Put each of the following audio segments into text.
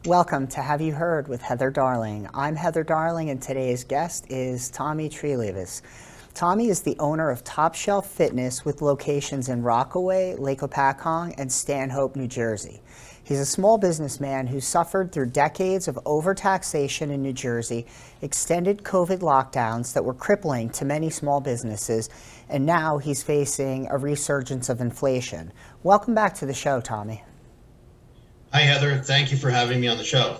Welcome to Have You Heard with Heather Darling. I'm Heather Darling, and today's guest is Tommy Trilivas. Tommy is the owner of Top Shelf Fitness with locations in Rockaway, Lake Hopatcong, and Stanhope, New Jersey. He's a small businessman who suffered through decades of overtaxation in New Jersey, extended COVID lockdowns that were crippling to many small businesses, and now he's facing a resurgence of inflation. Welcome back to the show, Tommy. Hi, Heather. Thank you for having me on the show.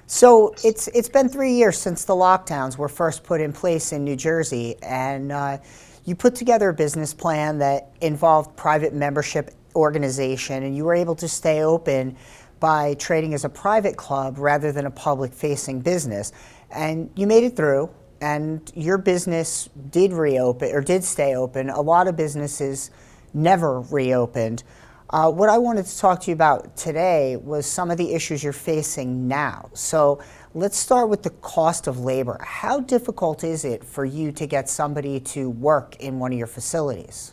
So it's been 3 years since the lockdowns were first put in place in New Jersey, and you put together a business plan that involved private membership organization, and you were able to stay open by trading as a private club rather than a public-facing business. And you made it through, and your business did reopen or did stay open. A lot of businesses never reopened. What I wanted to talk to you about today was some of the issues you're facing now. So let's start with the cost of labor. How difficult is it for you to get somebody to work in one of your facilities?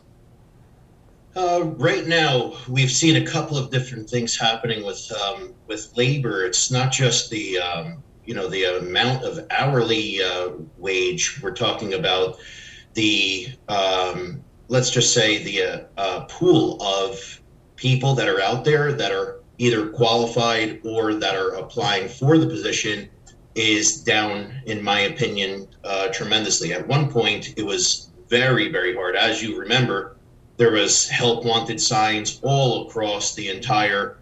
Right now, we've seen a couple of different things happening with labor. It's not just the amount of hourly wage. We're talking about the let's just say the pool of people that are out there that are either qualified or that are applying for the position is down, in my opinion, tremendously. At one point, it was very, very hard. As you remember, there was help wanted signs all across the entire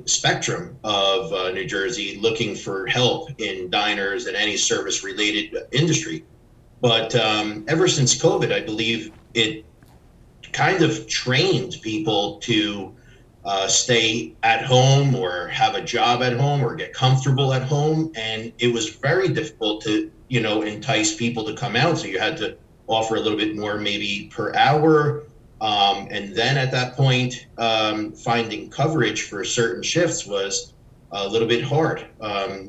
spectrum of New Jersey looking for help in diners and any service-related industry. But ever since COVID, I believe it kind of trained people to stay at home or have a job at home or get comfortable at home. And it was very difficult to, entice people to come out. So you had to offer a little bit more maybe per hour. And then at that point, finding coverage for certain shifts was a little bit hard.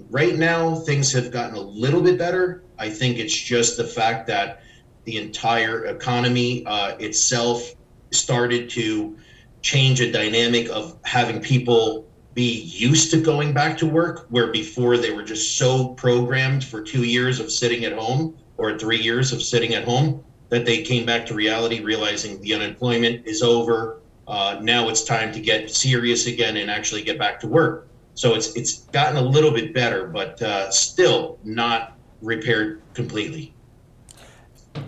Right now, things have gotten a little bit better. I think it's just the fact that the entire economy itself started to change a dynamic of having people be used to going back to work, where before they were just so programmed for 2 years of sitting at home or 3 years of sitting at home that they came back to reality, realizing the unemployment is over. Now it's time to get serious again and actually get back to work. So it's gotten a little bit better, but still not repaired completely.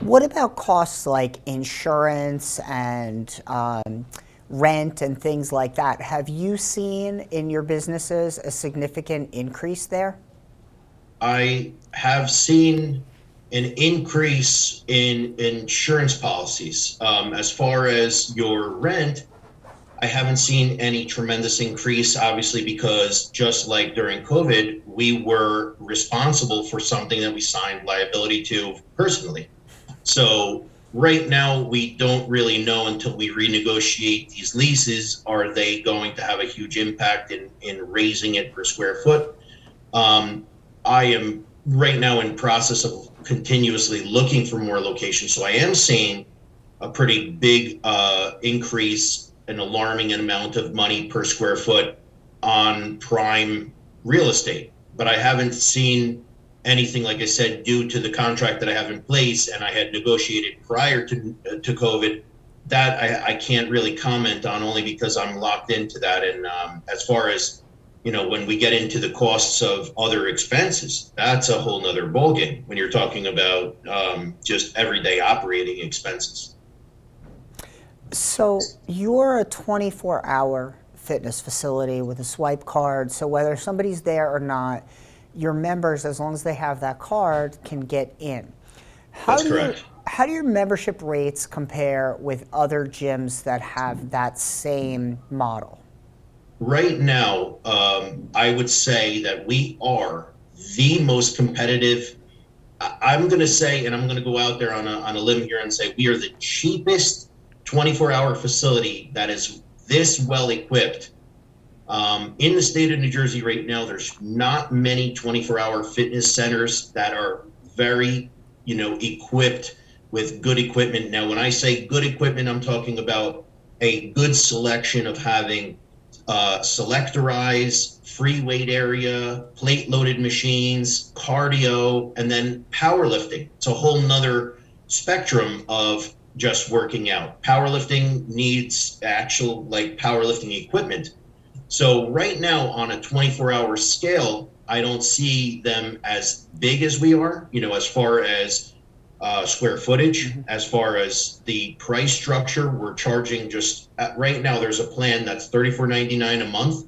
What about costs like insurance and rent and things like that? Have you seen in your businesses a significant increase there? I have seen an increase in insurance policies. As far as your rent, I haven't seen any tremendous increase, obviously, because just like during COVID, we were responsible for something that we signed liability to personally. So right now, we don't really know until we renegotiate these leases. Are they going to have a huge impact in raising it per square foot? I am right now in process of continuously looking for more locations. So I am seeing a pretty big increase, an alarming amount of money per square foot on prime real estate. But I haven't seen anything, like I said, due to the contract that I have in place and I had negotiated prior to COVID, that I can't really comment on, only because I'm locked into that. And as far as, when we get into the costs of other expenses, that's a whole nother ballgame when you're talking about just everyday operating expenses. So you're a 24-hour fitness facility with a swipe card. So whether somebody's there or not, your members, as long as they have that card, can get in. That's correct. How do your membership rates compare with other gyms that have that same model? Right now, I would say that we are the most competitive. I'm going to say, and I'm going to go out there on a limb here and say, we are the cheapest 24-hour facility that is this well equipped. In the state of New Jersey right now, there's not many 24-hour fitness centers that are very, equipped with good equipment. Now, when I say good equipment, I'm talking about a good selection of having selectorize, free weight area, plate loaded machines, cardio, and then powerlifting. It's a whole nother spectrum of just working out. Powerlifting needs actual like powerlifting equipment. So right now on a 24-hour scale, I don't see them as big as we are, as far as square footage, as far as the price structure. We're charging just right now, there's a plan that's $34.99 a month.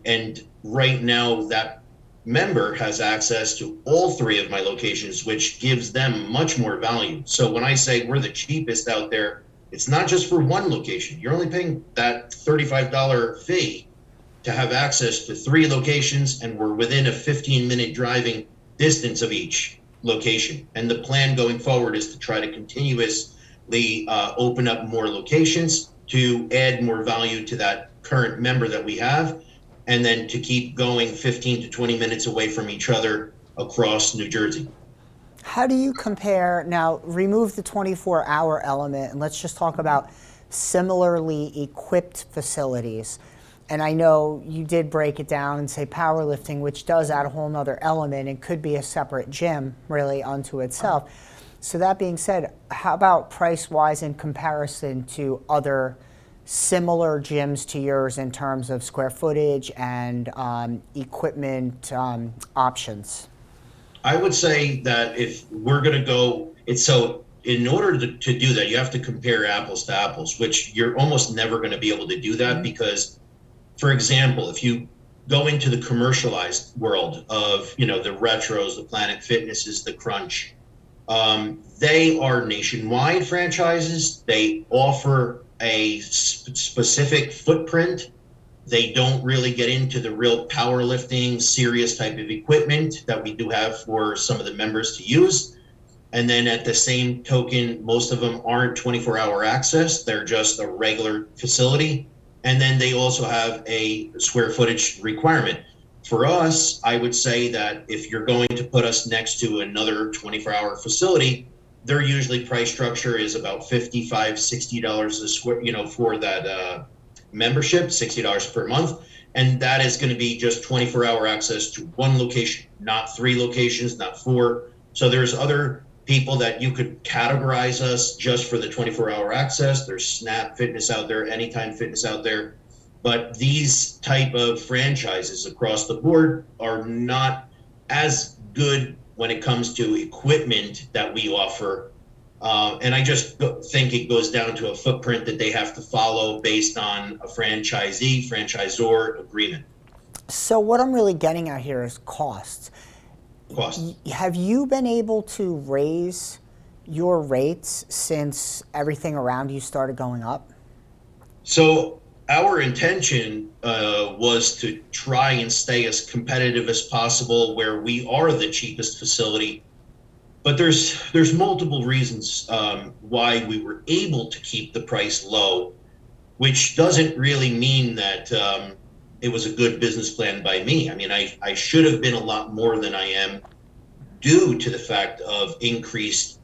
And right now that member has access to all three of my locations, which gives them much more value. So when I say we're the cheapest out there, it's not just for one location. You're only paying that $35 fee to have access to three locations, and we're within a 15-minute driving distance of each location. And the plan going forward is to try to continuously open up more locations to add more value to that current member that we have, and then to keep going 15 to 20 minutes away from each other across New Jersey. How do you compare, now remove the 24-hour element and let's just talk about similarly equipped facilities. And I know you did break it down and say powerlifting, which does add a whole nother element and could be a separate gym really unto itself. So that being said, how about price-wise in comparison to other similar gyms to yours in terms of square footage and equipment options? I would say that if we're going to go, it's so in order to do that, you have to compare apples to apples, which you're almost never going to be able to do that because, for example, if you go into the commercialized world of, the Retros, the Planet Fitnesses, the Crunch, they are nationwide franchises. They offer a specific footprint. They don't really get into the real powerlifting, serious type of equipment that we do have for some of the members to use. And then at the same token, most of them aren't 24-hour access. They're just a regular facility. And then they also have a square footage requirement. For us, I would say that if you're going to put us next to another 24-hour facility, their usually price structure is about $55, $60 a square, for that membership, $60 per month. And that is going to be just 24-hour access to one location, not three locations, not four. So there's other people that you could categorize us just for the 24-hour access. There's Snap Fitness out there, Anytime Fitness out there. But these type of franchises across the board are not as good when it comes to equipment that we offer. And I just think it goes down to a footprint that they have to follow based on a franchisor agreement. So what I'm really getting at here is costs. Costs. Have you been able to raise your rates since everything around you started going up? So our intention was to try and stay as competitive as possible where we are the cheapest facility. But there's multiple reasons why we were able to keep the price low, which doesn't really mean that it was a good business plan by me. I mean, I should have been a lot more than I am due to the fact of increased,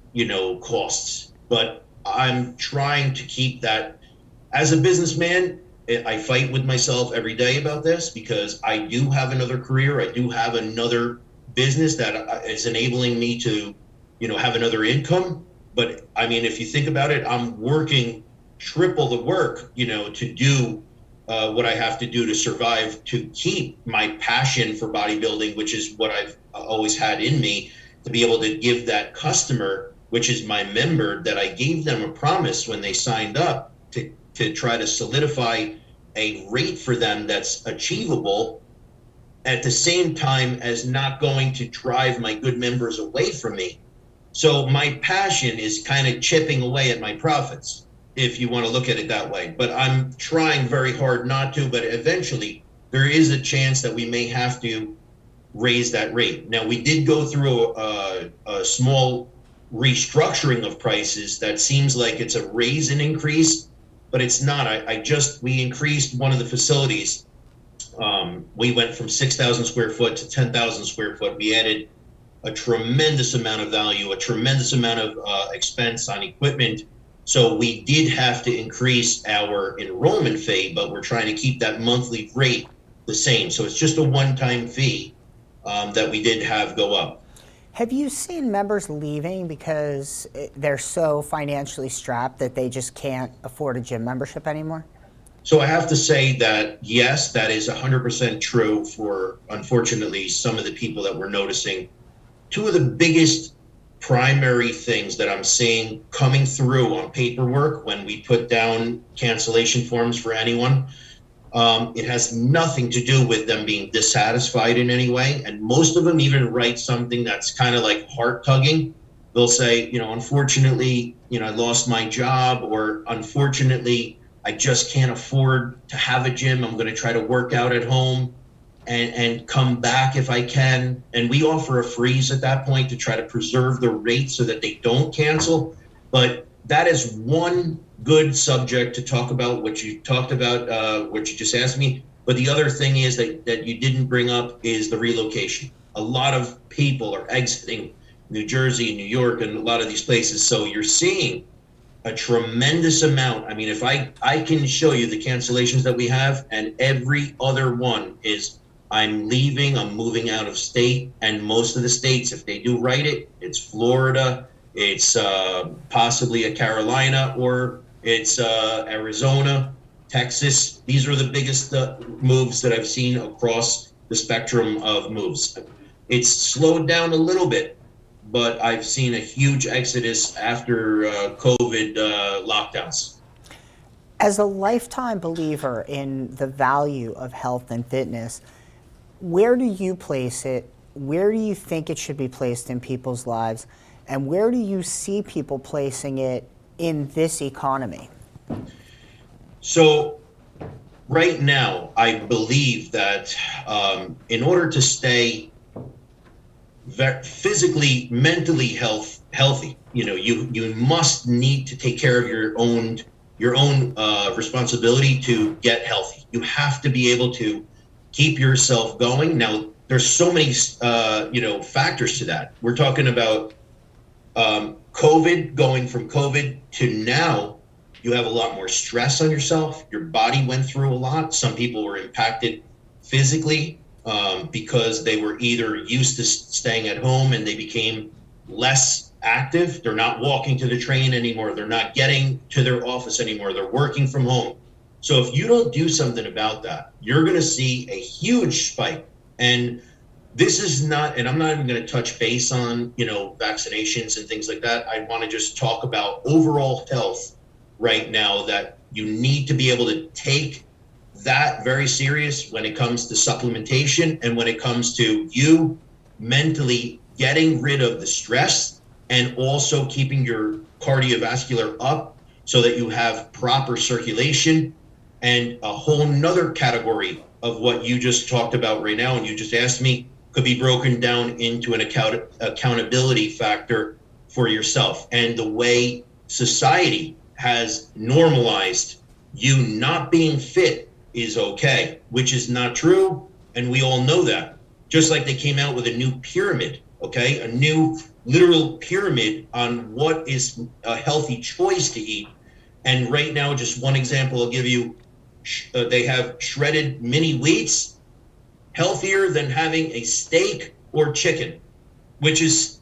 costs. But I'm trying to keep that. As a businessman, I fight with myself every day about this because I do have another career. I do have another business that is enabling me to, have another income. But I mean, if you think about it, I'm working triple the work, to do what I have to do to survive, to keep my passion for bodybuilding, which is what I've always had in me, to be able to give that customer, which is my member, that I gave them a promise when they signed up to try to solidify a rate for them that's achievable at the same time as not going to drive my good members away from me. So my passion is kind of chipping away at my profits, if you want to look at it that way. But I'm trying very hard not to, but eventually there is a chance that we may have to raise that rate. Now, we did go through a small restructuring of prices that seems like it's a raise and increase, but it's not. We increased one of the facilities. We went from 6,000 square foot to 10,000 square foot. We added a tremendous amount of value, a tremendous amount of expense on equipment. So we did have to increase our enrollment fee, but we're trying to keep that monthly rate the same. So it's just a one-time fee that we did have go up. Have you seen members leaving because they're so financially strapped that they just can't afford a gym membership anymore? So I have to say that yes, that is 100% true for, unfortunately, some of the people that we're noticing. Two of the biggest primary things that I'm seeing coming through on paperwork when we put down cancellation forms for anyone, it has nothing to do with them being dissatisfied in any way. And most of them even write something that's kind of like heart tugging. They'll say, unfortunately, I lost my job, or unfortunately, I just can't afford to have a gym. I'm going to try to work out at home and come back if I can. And we offer a freeze at that point to try to preserve the rate so that they don't cancel. But that is one good subject to talk about, what you talked about, what you just asked me. But the other thing is that you didn't bring up is the relocation. A lot of people are exiting New Jersey and New York and a lot of these places. So you're seeing a tremendous amount. I mean, if I can show you the cancellations that we have, and every other one is I'm leaving, I'm moving out of state. And most of the states, if they do write it, it's Florida, it's possibly a Carolina, or it's Arizona, Texas. These are the biggest moves that I've seen across the spectrum of moves. It's slowed down a little bit, but I've seen a huge exodus after COVID lockdowns. As a lifetime believer in the value of health and fitness, where do you place it? Where do you think it should be placed in people's lives? And where do you see people placing it in this economy? So right now, I believe that in order to stay physically, mentally healthy, you must need to take care of your own responsibility to get healthy. You have to be able to keep yourself going. Now, there's so many factors to that. We're talking about COVID, going from COVID to now. You have a lot more stress on yourself. Your body went through a lot. Some people were impacted physically because they were either used to staying at home and they became less active. They're not walking to the train anymore. They're not getting to their office anymore. They're working from home. So if you don't do something about that, you're going to see a huge spike. And this is not, and I'm not even going to touch base on, vaccinations and things like that. I want to just talk about overall health right now, that you need to be able to take that very serious when it comes to supplementation and when it comes to you mentally getting rid of the stress and also keeping your cardiovascular up so that you have proper circulation. And a whole nother category of what you just talked about right now, and you just asked me, could be broken down into an accountability factor for yourself, and the way society has normalized you not being fit is okay, which is not true. And we all know that. Just like they came out with a new pyramid, okay? A new literal pyramid on what is a healthy choice to eat. And right now, just one example I'll give you, they have shredded mini wheats, healthier than having a steak or chicken, which is,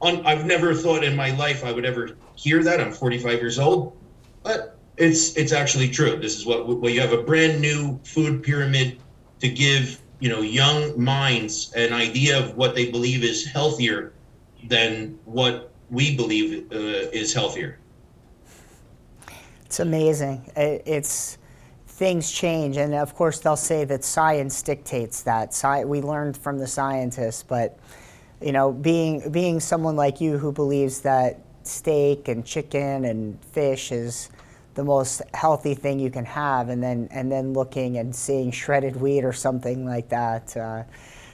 I've never thought in my life I would ever hear that. I'm 45 years old, but it's actually true. This is what you have, a brand new food pyramid to give young minds an idea of what they believe is healthier than what we believe is healthier. It's amazing. It's things change, and of course they'll say that science dictates that. We learned from the scientists, but being someone like you who believes that steak and chicken and fish is the most healthy thing you can have, and then looking and seeing shredded wheat or something like that,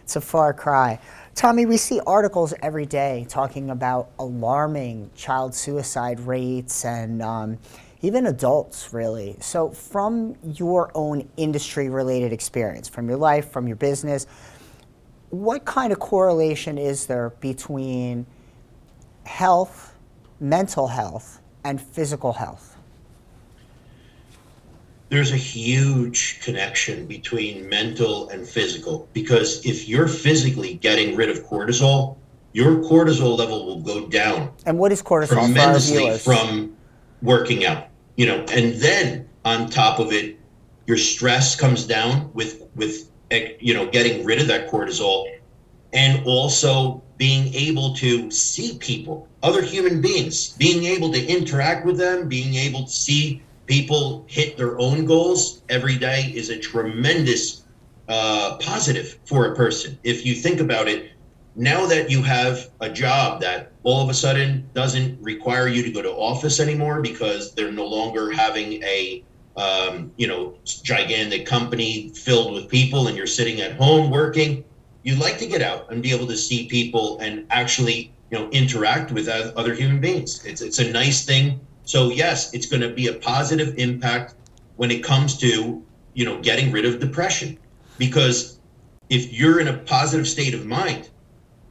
it's a far cry. Tommy, we see articles every day talking about alarming child suicide rates and even adults, really. So from your own industry-related experience, from your life, from your business, what kind of correlation is there between health, mental health, and physical health? There's a huge connection between mental and physical, because if you're physically getting rid of cortisol, your cortisol level will go down And what is cortisol for our tremendously viewers? from working out, and then on top of it, your stress comes down with getting rid of that cortisol, and also being able to see people, other human beings, being able to interact with them, being able to see people hit their own goals every day is a tremendous positive for a person. If you think about it, now that you have a job that all of a sudden doesn't require you to go to office anymore because they're no longer having a gigantic company filled with people and you're sitting at home working, you'd like to get out and be able to see people and actually interact with other human beings. It's a nice thing. So yes, it's going to be a positive impact when it comes to getting rid of depression, because if you're in a positive state of mind,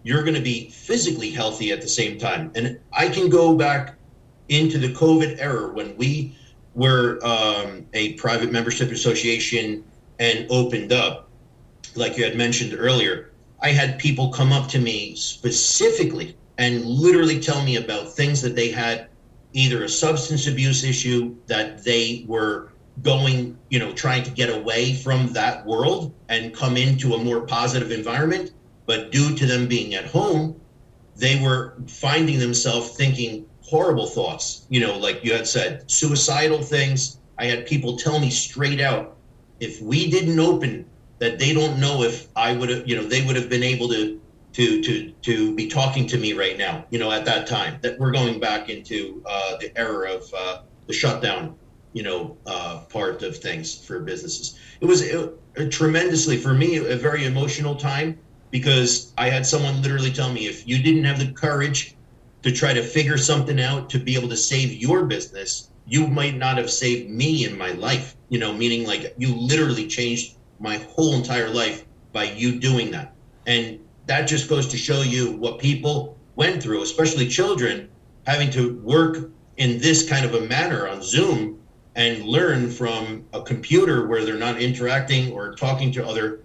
you're going to be physically healthy at the same time. And I can go back into the COVID era when we were a private membership association and opened up, like you had mentioned earlier. I had people come up to me specifically and literally tell me about things that they had, either a substance abuse issue that they were going, trying to get away from that world and come into a more positive environment. But due to them being at home, they were finding themselves thinking horrible thoughts, like you had said, suicidal things. I had people tell me straight out, if we didn't open, that they don't know if I would have, they would have been able to be talking to me right now, at that time. That we're going back into the era of the shutdown, part of things for businesses. It was tremendously, for me, a very emotional time, because I had someone literally tell me, if you didn't have the courage to try to figure something out to be able to save your business, you might not have saved me in my life, meaning like you literally changed my whole entire life by you doing that. And that just goes to show you what people went through, especially children, having to work in this kind of a manner on Zoom and learn from a computer where they're not interacting or talking to other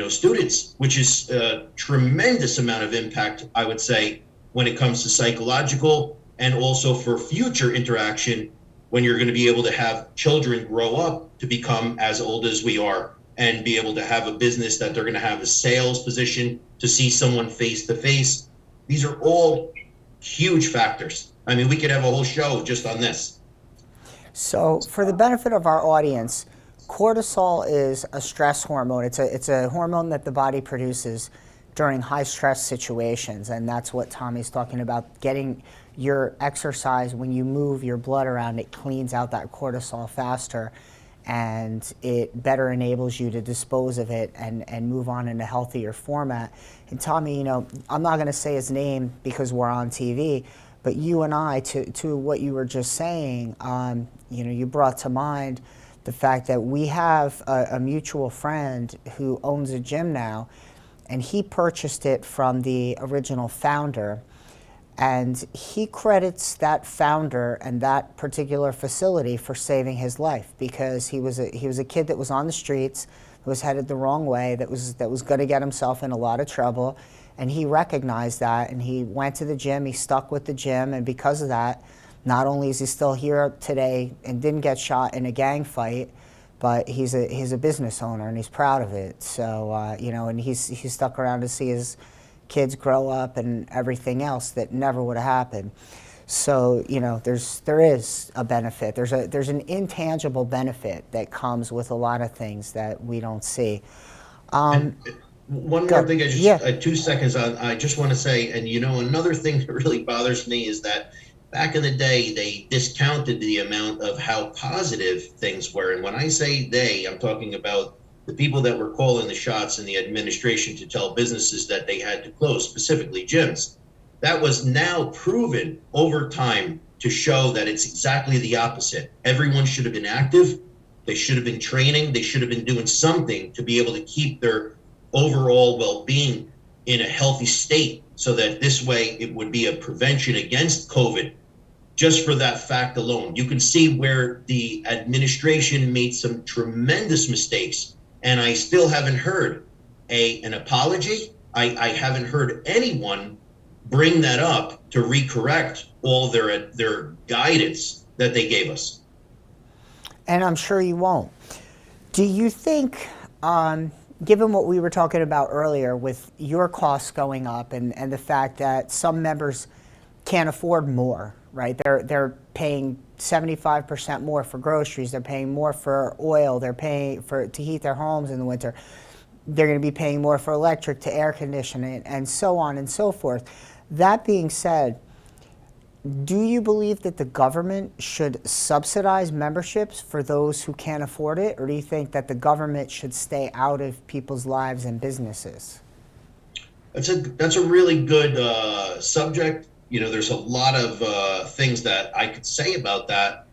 students, which is a tremendous amount of impact, I would say, when it comes to psychological and also for future interaction, when you're going to be able to have children grow up to become as old as we are and be able to have a business that they're going to have a sales position, to see someone face to face. These are all huge factors. I mean, we could have a whole show just on this. So, for the benefit of our audience, cortisol is a stress hormone. It's a hormone that the body produces during high stress situations, and that's what Tommy's talking about. Getting your exercise, when you move your blood around, it cleans out that cortisol faster, and it better enables you to dispose of it and move on in a healthier format. And Tommy, I'm not going to say his name because we're on TV, but you and I, to what you were just saying, you brought to mind the fact that we have a mutual friend who owns a gym now, and he purchased it from the original founder. And he credits that founder and that particular facility for saving his life, because he was a kid that was on the streets, who was headed the wrong way, that was going to get himself in a lot of trouble, and he recognized that, and he went to the gym. He stuck with the gym, and because of that, not only is he still here today and didn't get shot in a gang fight, but he's a business owner and he's proud of it. So and he's stuck around to see his kids grow up and everything else that never would have happened. So there is a benefit. There's an intangible benefit that comes with a lot of things that we don't see. And one more thing, 2 seconds on. I just want to say, and another thing that really bothers me is that back in the day, they discounted the amount of how positive things were. And when I say they, I'm talking about the people that were calling the shots in the administration to tell businesses that they had to close, specifically gyms. That was now proven over time to show that it's exactly the opposite. Everyone should have been active. They should have been training. They should have been doing something to be able to keep their overall well-being in a healthy state, so that this way it would be a prevention against COVID. just for that fact alone. You can see where the administration made some tremendous mistakes, and I still haven't heard an apology. I haven't heard anyone bring that up to recorrect all their guidance that they gave us. And I'm sure you won't. Do you think, given what we were talking about earlier with your costs going up and the fact that some members can't afford more, right? They're paying 75% more for groceries, they're paying more for oil, they're paying to heat their homes in the winter, they're going to be paying more for electric to air conditioning, and so on and so forth. That being said, do you believe that the government should subsidize memberships for those who can't afford it, or do you think that the government should stay out of people's lives and businesses? That's a really good subject. There's a lot of things that I could say about that.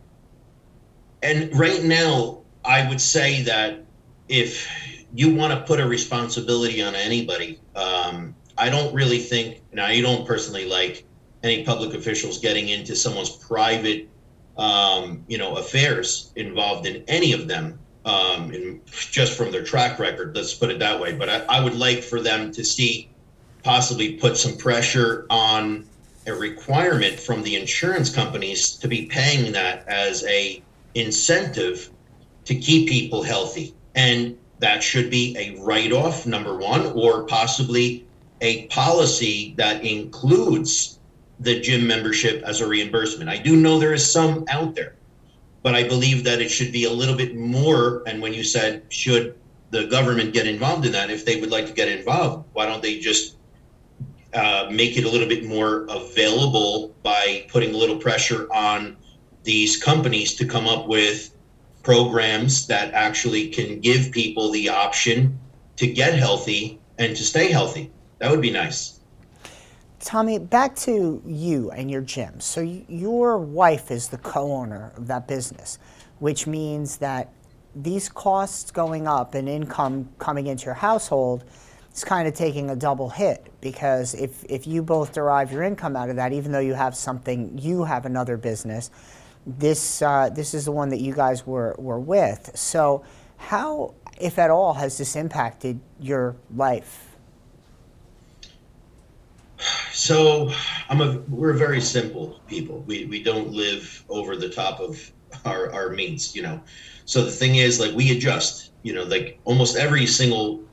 And right now, I would say that if you want to put a responsibility on anybody, I don't really think, now you don't personally like any public officials getting into someone's private, affairs involved in any of them, just from their track record, let's put it that way. But I would like for them to see possibly put some pressure on a requirement from the insurance companies to be paying that as a incentive to keep people healthy. And that should be a write-off, number one, or possibly a policy that includes the gym membership as a reimbursement. I do know there is some out there, but I believe that it should be a little bit more. And when you said, should the government get involved in that, if they would like to get involved, why don't they just make it a little bit more available by putting a little pressure on these companies to come up with programs that actually can give people the option to get healthy and to stay healthy? That would be nice. Tommy, back to you and your gym. So your wife is the co-owner of that business, which means that these costs going up and income coming into your household is kind of taking a double hit, because if you both derive your income out of that, even though you have another business, this is the one that you guys were with. So how, if at all, has this impacted your life? So we're very simple people. We don't live over the top of our means, So the thing is, like, we adjust, like almost every single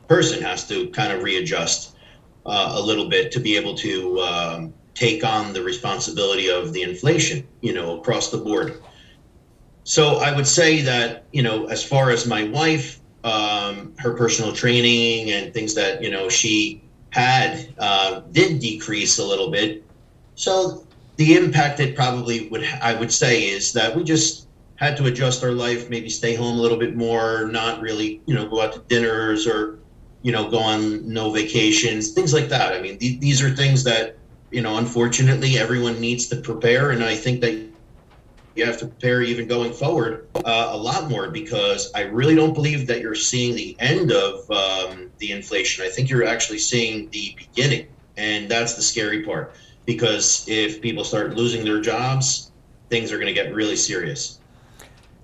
person has to kind of readjust a little bit to be able to take on the responsibility of the inflation, across the board. So I would say that, as far as my wife, her personal training and things that, she had did decrease a little bit. So the impact it probably I would say, is that we just had to adjust our life, maybe stay home a little bit more, not really, go out to dinners or, go on no vacations, things like that. I mean, these are things that, unfortunately everyone needs to prepare. And I think that you have to prepare even going forward a lot more, because I really don't believe that you're seeing the end of the inflation. I think you're actually seeing the beginning. And that's the scary part, because if people start losing their jobs, things are going to get really serious.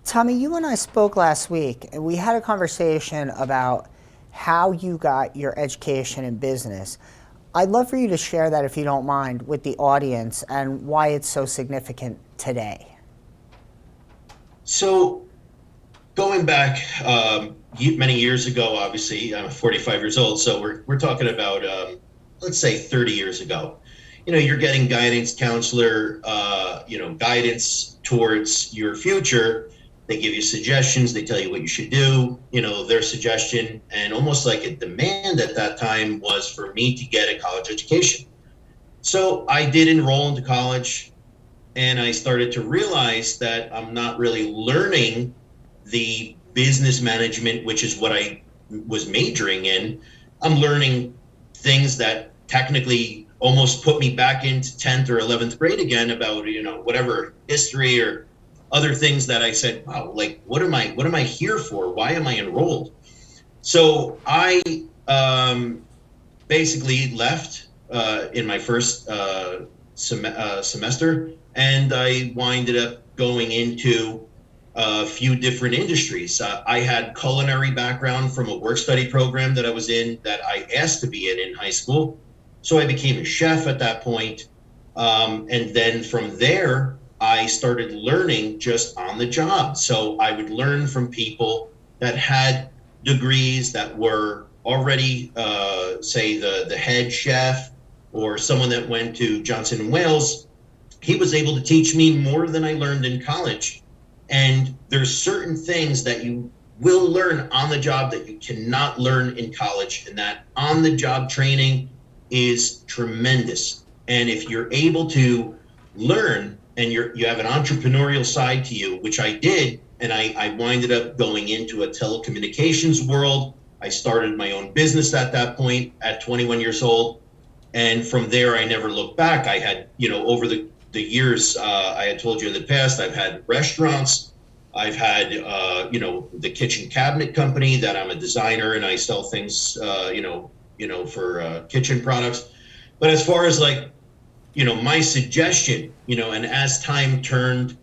Tommy, you and I spoke last week, and we had a conversation about how you got your education in business. I'd love for you to share that, if you don't mind, with the audience and why it's so significant today. So going back many years ago, obviously I'm 45 years old, so we're talking about let's say 30 years ago. You're getting guidance counselor, guidance towards your future. They give you suggestions. They tell you what you should do. Their suggestion and almost like a demand at that time was for me to get a college education. So I did enroll into college, and I started to realize that I'm not really learning the business management, which is what I was majoring in. I'm learning things that technically almost put me back into 10th or 11th grade again, about, whatever history or other things that I said, wow, like, what am I here for? Why am I enrolled? So I basically left in my first semester, and I winded up going into a few different industries. I had culinary background from a work study program that I was in that I asked to be in high school. So I became a chef at that point. And then from there, I started learning just on the job. So I would learn from people that had degrees that were already, say, the head chef or someone that went to Johnson and Wales. He was able to teach me more than I learned in college. And there's certain things that you will learn on the job that you cannot learn in college, and that on the job training is tremendous. And if you're able to learn and you have an entrepreneurial side to you, which I did, and I winded up going into a telecommunications world. I started my own business at that point at 21 years old. And from there, I never looked back. I had, over the years, I had told you in the past, I've had restaurants. I've had, the kitchen cabinet company that I'm a designer and I sell things, for kitchen products. But as far as my suggestion, and as time turned,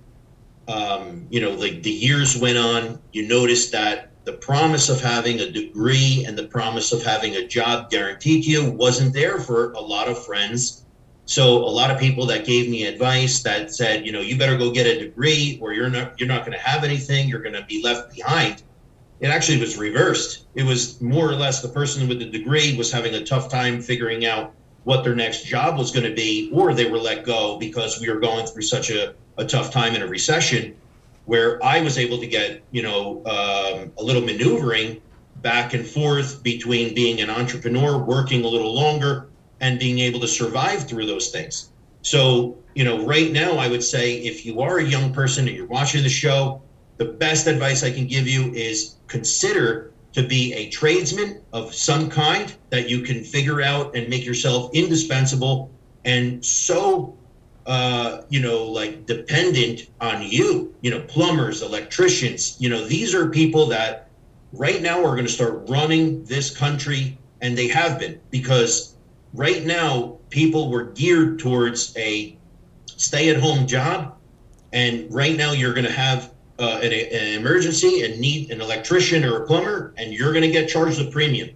like the years went on, you noticed that the promise of having a degree and the promise of having a job guaranteed to you wasn't there for a lot of friends. So a lot of people that gave me advice that said, you better go get a degree or you're not going to have anything. You're going to be left behind. It actually was reversed. It was more or less the person with the degree was having a tough time figuring out what their next job was going to be, or they were let go because we were going through such a tough time in a recession, where I was able to get, a little maneuvering back and forth between being an entrepreneur, working a little longer, and being able to survive through those things. So, right now, I would say if you are a young person and you're watching the show, the best advice I can give you is consider to be a tradesman of some kind that you can figure out and make yourself indispensable and so dependent on you, plumbers, electricians, these are people that right now are going to start running this country, and they have been, because right now people were geared towards a stay-at-home job, and right now you're going to have an emergency and need an electrician or a plumber, and you're going to get charged a premium.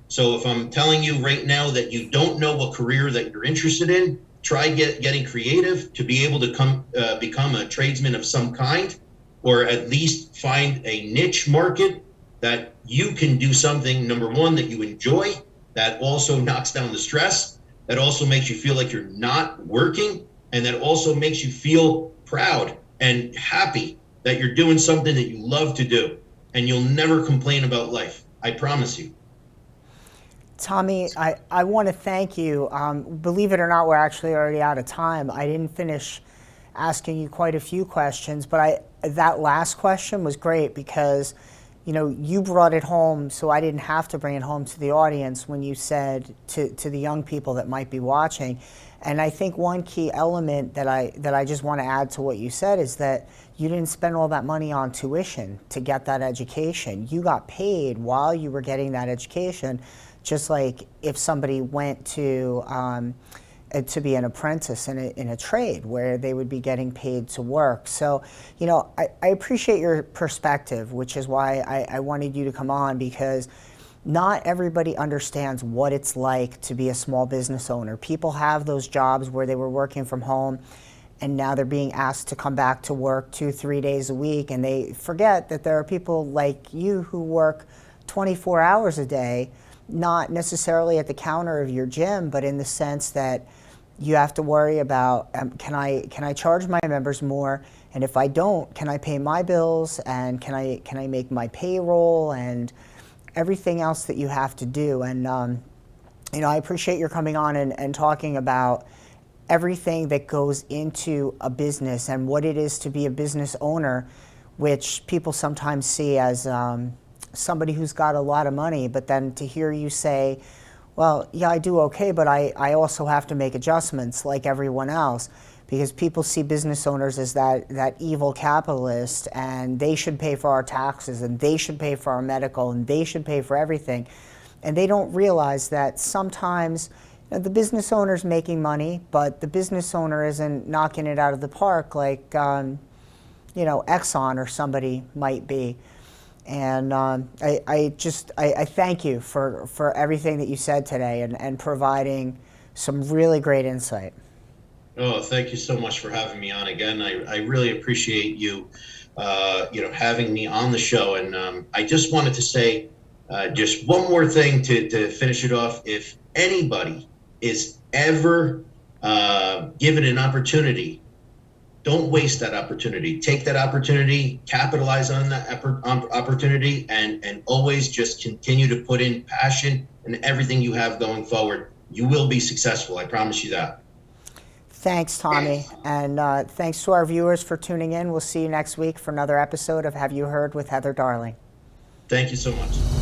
So if I'm telling you right now that you don't know what career that you're interested in, try getting creative to be able to become a tradesman of some kind, or at least find a niche market that you can do something, number one, that you enjoy, that also knocks down the stress, that also makes you feel like you're not working, and that also makes you feel proud and happy that you're doing something that you love to do, and you'll never complain about life. I promise you. Tommy, I want to thank you. Believe it or not, we're actually already out of time. I didn't finish asking you quite a few questions, but that last question was great because, you brought it home, so I didn't have to bring it home to the audience when you said to the young people that might be watching. And I think one key element that I just want to add to what you said is that you didn't spend all that money on tuition to get that education. You got paid while you were getting that education, just like if somebody went to be an apprentice in a trade where they would be getting paid to work. So, I appreciate your perspective, which is why I wanted you to come on, because not everybody understands what it's like to be a small business owner. People have those jobs where they were working from home and now they're being asked to come back to work 2-3 days a week, and they forget that there are people like you who work 24 hours a day, not necessarily at the counter of your gym, but in the sense that you have to worry about, can I charge my members more, and if I don't, can I pay my bills, and can I make my payroll, and everything else that you have to do. And I appreciate your coming on and talking about everything that goes into a business and what it is to be a business owner, which people sometimes see as somebody who's got a lot of money. But then to hear you say, well, yeah, I do okay, but I also have to make adjustments like everyone else, because people see business owners as that evil capitalist, and they should pay for our taxes, and they should pay for our medical, and they should pay for everything. And they don't realize that sometimes The business owner's making money, but the business owner isn't knocking it out of the park like Exxon or somebody might be. And I thank you for everything that you said today and providing some really great insight. Oh, thank you so much for having me on again. I really appreciate you, having me on the show. And I just wanted to say just one more thing to finish it off. If anybody is ever given an opportunity, don't waste that opportunity. Take that opportunity, capitalize on that opportunity, and always just continue to put in passion and everything you have going forward. You will be successful. I promise you that. Thanks, Tommy. And thanks to our viewers for tuning in. We'll see you next week for another episode of Have You Heard with Heather Darling. Thank you so much.